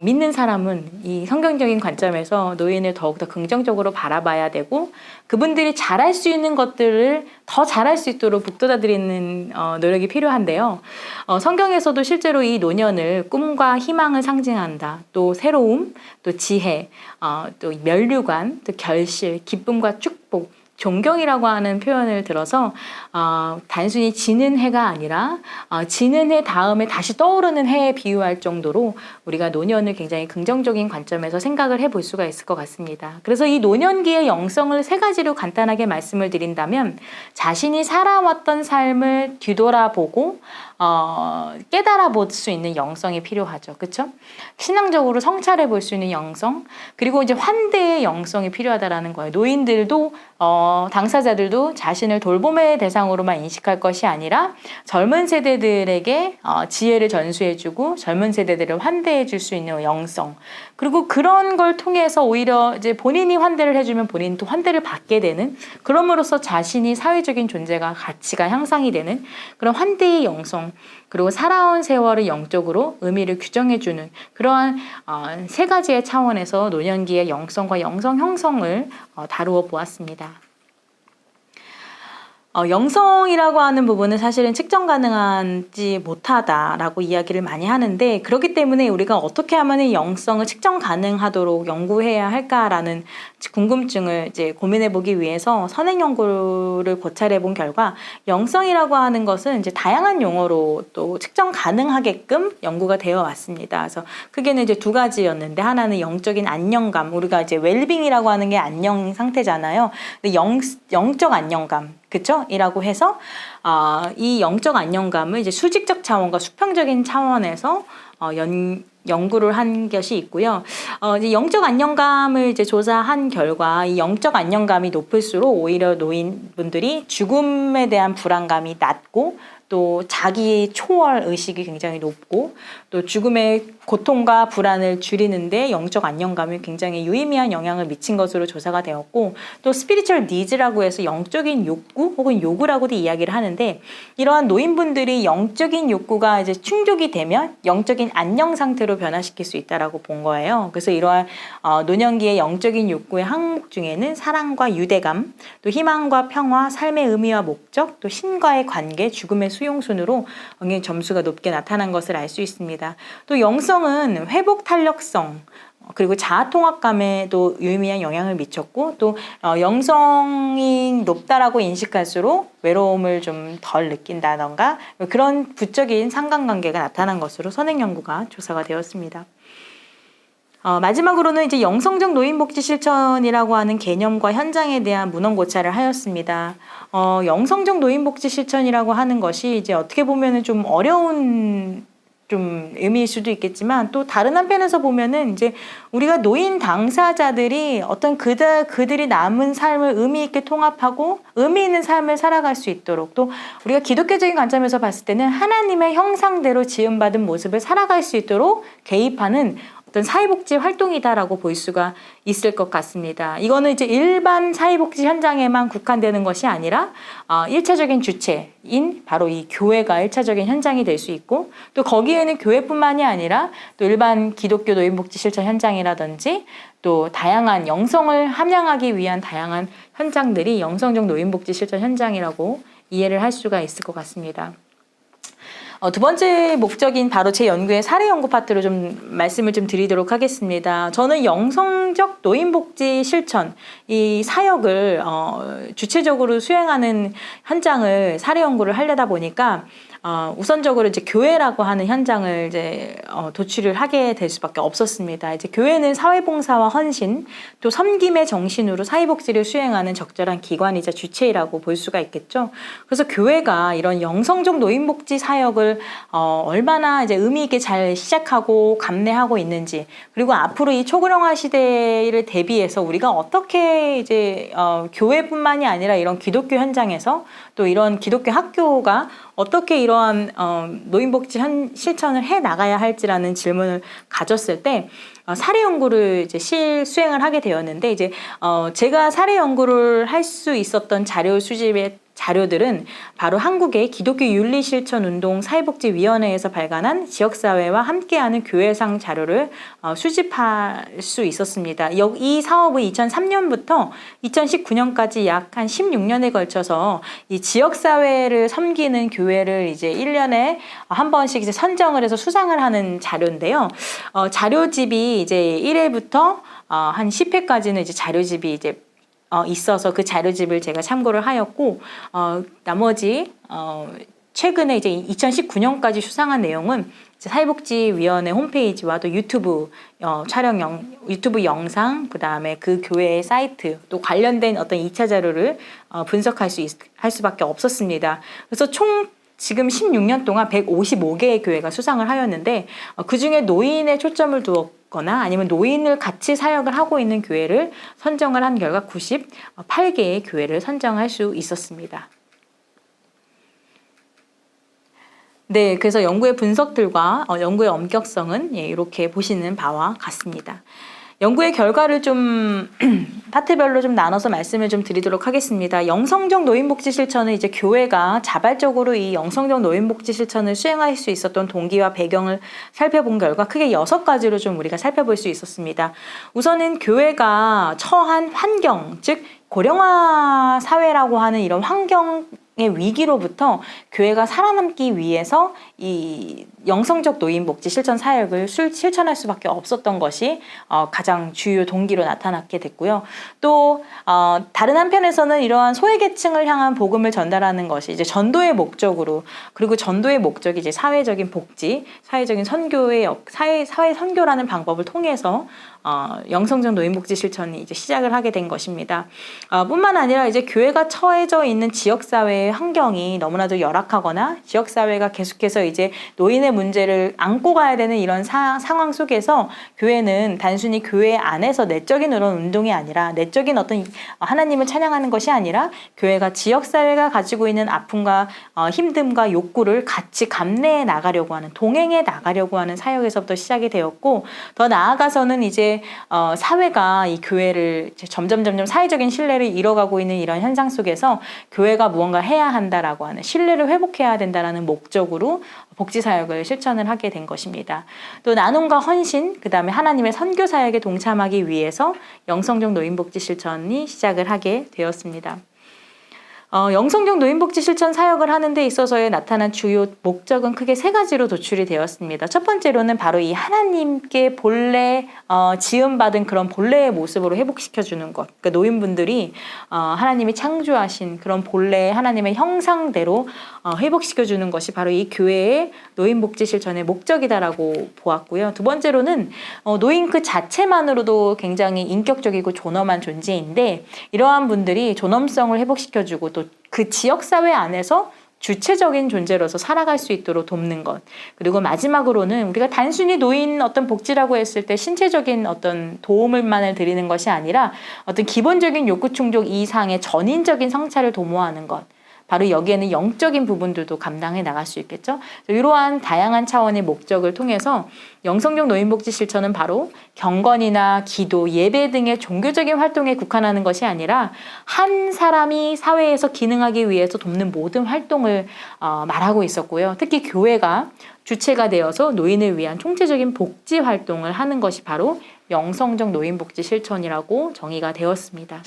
믿는 사람은 이 성경적인 관점에서 노인을 더욱더 긍정적으로 바라봐야 되고 그분들이 잘할 수 있는 것들을 더 잘할 수 있도록 북돋아드리는 노력이 필요한데요. 성경에서도 실제로 이 노년을 꿈과 희망을 상징한다. 또 새로움, 또 지혜, 또 면류관, 또 결실, 기쁨과 축복, 존경이라고 하는 표현을 들어서 단순히 지는 해가 아니라 지는 해 다음에 다시 떠오르는 해에 비유할 정도로 우리가 노년을 굉장히 긍정적인 관점에서 생각을 해볼 수가 있을 것 같습니다. 그래서 이 노년기의 영성을 세 가지로 간단하게 말씀을 드린다면 자신이 살아왔던 삶을 뒤돌아보고 깨달아 볼 수 있는 영성이 필요하죠. 그렇죠? 신앙적으로 성찰해 볼 수 있는 영성, 그리고 이제 환대의 영성이 필요하다라는 거예요. 노인들도 당사자들도 자신을 돌봄의 대상으로만 인식할 것이 아니라 젊은 세대들에게 지혜를 전수해주고 젊은 세대들을 환대해 줄 수 있는 영성, 그리고 그런 걸 통해서 오히려 이제 본인이 환대를 해주면 본인도 환대를 받게 되는, 그럼으로써 자신이 사회적인 존재가 가치가 향상이 되는 그런 환대의 영성, 그리고 살아온 세월을 영적으로 의미를 규정해주는 그러한 세 가지의 차원에서 노년기의 영성과 영성 형성을 다루어 보았습니다. 영성이라고 하는 부분은 사실은 측정 가능하지 못하다라고 이야기를 많이 하는데, 그렇기 때문에 우리가 어떻게 하면 영성을 측정 가능하도록 연구해야 할까라는 궁금증을 이제 고민해 보기 위해서 선행 연구를 고찰해 본 결과, 영성이라고 하는 것은 이제 다양한 용어로 또 측정 가능하게끔 연구가 되어 왔습니다. 그래서 크게는 이제 두 가지였는데, 하나는 영적인 안녕감, 우리가 이제 웰빙이라고 하는 게 안녕 상태잖아요. 근데 영적 안녕감, 그쵸? 이라고 해서 이 영적 안녕감을 이제 수직적 차원과 수평적인 차원에서 연구를 한 것이 있고요. 이제 영적 안녕감을 이제 조사한 결과, 이 영적 안녕감이 높을수록 오히려 노인분들이 죽음에 대한 불안감이 낮고, 또 자기 초월 의식이 굉장히 높고, 또 죽음의 고통과 불안을 줄이는데 영적 안녕감이 굉장히 유의미한 영향을 미친 것으로 조사가 되었고, 또 스피리추얼 니즈라고 해서 영적인 욕구 혹은 요구라고도 이야기를 하는데, 이러한 노인분들이 영적인 욕구가 이제 충족이 되면 영적인 안녕 상태로 변화시킬 수 있다라고 본 거예요. 그래서 이러한 노년기의 영적인 욕구의 항목 중에는 사랑과 유대감, 또 희망과 평화, 삶의 의미와 목적, 또 신과의 관계, 죽음의 수용 순으로 굉장히 점수가 높게 나타난 것을 알 수 있습니다. 또 영성은 회복 탄력성, 그리고 자아 통합감에도 유의미한 영향을 미쳤고, 또 영성이 높다라고 인식할수록 외로움을 좀 덜 느낀다던가 그런 부적인 상관관계가 나타난 것으로 선행 연구가 조사가 되었습니다. 마지막으로는 이제 영성적 노인복지 실천이라고 하는 개념과 현장에 대한 문헌 고찰을 하였습니다. 영성적 노인복지 실천이라고 하는 것이 이제 어떻게 보면은 좀 어려운 의미일 수도 있겠지만, 또 다른 한편에서 보면은 이제 우리가 노인 당사자들이 어떤 그들이 남은 삶을 의미 있게 통합하고 의미 있는 삶을 살아갈 수 있도록, 또 우리가 기독교적인 관점에서 봤을 때는 하나님의 형상대로 지음받은 모습을 살아갈 수 있도록 개입하는 어떤 사회복지 활동이다라고 볼 수가 있을 것 같습니다. 이거는 이제 일반 사회복지 현장에만 국한되는 것이 아니라 1차적인 주체인 바로 이 교회가 1차적인 현장이 될 수 있고, 또 거기에는 교회뿐만이 아니라 또 일반 기독교 노인복지 실천 현장이라든지 또 다양한 영성을 함양하기 위한 다양한 현장들이 영성적 노인복지 실천 현장이라고 이해를 할 수가 있을 것 같습니다. 두 번째 목적인 바로 제 연구의 사례 연구 파트로 좀 말씀을 좀 드리도록 하겠습니다. 저는 영성적 노인복지 실천, 이 사역을 주체적으로 수행하는 현장을 사례 연구를 하려다 보니까 우선적으로 이제 교회라고 하는 현장을 이제 도출을 하게 될 수밖에 없었습니다. 이제 교회는 사회봉사와 헌신, 또 섬김의 정신으로 사회복지를 수행하는 적절한 기관이자 주체라고 볼 수가 있겠죠. 그래서 교회가 이런 영성적 노인복지 사역을 얼마나 이제 의미 있게 잘 시작하고 감내하고 있는지, 그리고 앞으로 이 초고령화 시대를 대비해서 우리가 어떻게 이제 교회뿐만이 아니라 이런 기독교 현장에서 또 이런 기독교 학교가 어떻게 이러한 노인복지 실천을 해 나가야 할지라는 질문을 가졌을 때 사례 연구를 이제 수행을 하게 되었는데, 이제 제가 사례 연구를 할 수 있었던 자료 수집의 자료들은 바로 한국의 기독교 윤리실천운동 사회복지위원회에서 발간한 지역사회와 함께하는 교회상 자료를 수집할 수 있었습니다. 이 사업은 2003년부터 2019년까지 약 한 16년에 걸쳐서 이 지역사회를 섬기는 교회를 이제 1년에 한 번씩 이제 선정을 해서 수상을 하는 자료인데요. 자료집이 이제 1회부터 한 10회까지는 이제 자료집이 이제 있어서 그 자료집을 제가 참고를 하였고, 나머지 최근에 이제 2019년까지 수상한 내용은 사회복지위원회 홈페이지와 또 유튜브 유튜브 영상, 그 다음에 그 교회의 사이트, 또 관련된 어떤 2차 자료를 분석할 할 수밖에 없었습니다. 그래서 총 지금 16년 동안 155개의 교회가 수상을 하였는데, 그 중에 노인에 초점을 두었거나 아니면 노인을 같이 사역을 하고 있는 교회를 선정을 한 결과 98개의 교회를 선정할 수 있었습니다. 네, 그래서 연구의 분석들과 연구의 엄격성은 이렇게 보시는 바와 같습니다. 연구의 결과를 좀 파트별로 좀 나눠서 말씀을 좀 드리도록 하겠습니다. 영성적 노인복지 실천은 이제 교회가 자발적으로 이 영성적 노인복지 실천을 수행할 수 있었던 동기와 배경을 살펴본 결과 크게 6가지로 좀 우리가 살펴볼 수 있었습니다. 우선은 교회가 처한 환경, 즉 고령화 사회라고 하는 이런 환경의 위기로부터 교회가 살아남기 위해서 이 영성적 노인복지 실천 사역을 실천할 수밖에 없었던 것이 가장 주요 동기로 나타났게 됐고요. 또 다른 한편에서는 이러한 소외계층을 향한 복음을 전달하는 것이 이제 전도의 목적으로, 그리고 전도의 목적이 이제 사회적인 복지, 사회적인 선교의 사회 선교라는 방법을 통해서 영성적 노인복지 실천이 이제 시작을 하게 된 것입니다. 뿐만 아니라 이제 교회가 처해져 있는 지역사회의 환경이 너무나도 열악하거나 지역사회가 계속해서 이제 노인의 문제를 안고 가야 되는 이런 상황 속에서 교회는 단순히 교회 안에서 내적인 그런 운동이 아니라, 내적인 어떤 하나님을 찬양하는 것이 아니라 교회가 지역사회가 가지고 있는 아픔과 힘듦과 욕구를 같이 감내해 나가려고 하는, 동행해 나가려고 하는 사역에서부터 시작이 되었고, 더 나아가서는 이제 사회가 이 교회를 점점 사회적인 신뢰를 잃어가고 있는 이런 현상 속에서 교회가 무언가 해야 한다라고 하는, 신뢰를 회복해야 된다라는 목적으로 복지사역을 실천을 하게 된 것입니다. 또 나눔과 헌신, 그 다음에 하나님의 선교사역에 동참하기 위해서 영성적 노인복지 실천이 시작을 하게 되었습니다. 영성적 노인복지 실천 사역을 하는 데 있어서의 나타난 주요 목적은 크게 3가지로 도출이 되었습니다. 첫 번째로는 바로 이 하나님께 본래 지음받은 그런 본래의 모습으로 회복시켜주는 것. 그러니까 노인분들이 하나님이 창조하신 그런 본래 하나님의 형상대로 회복시켜주는 것이 바로 이 교회의 노인복지 실천의 목적이다라고 보았고요. 두 번째로는 노인 그 자체만으로도 굉장히 인격적이고 존엄한 존재인데, 이러한 분들이 존엄성을 회복시켜주고 또 그 지역사회 안에서 주체적인 존재로서 살아갈 수 있도록 돕는 것. 그리고 마지막으로는 우리가 단순히 노인 어떤 복지라고 했을 때 신체적인 어떤 도움을만을 드리는 것이 아니라 어떤 기본적인 욕구 충족 이상의 전인적인 성찰을 도모하는 것. 바로 여기에는 영적인 부분들도 감당해 나갈 수 있겠죠. 이러한 다양한 차원의 목적을 통해서 영성적 노인복지 실천은 바로 경건이나 기도, 예배 등의 종교적인 활동에 국한하는 것이 아니라 한 사람이 사회에서 기능하기 위해서 돕는 모든 활동을 말하고 있었고요. 특히 교회가 주체가 되어서 노인을 위한 총체적인 복지 활동을 하는 것이 바로 영성적 노인복지 실천이라고 정의가 되었습니다.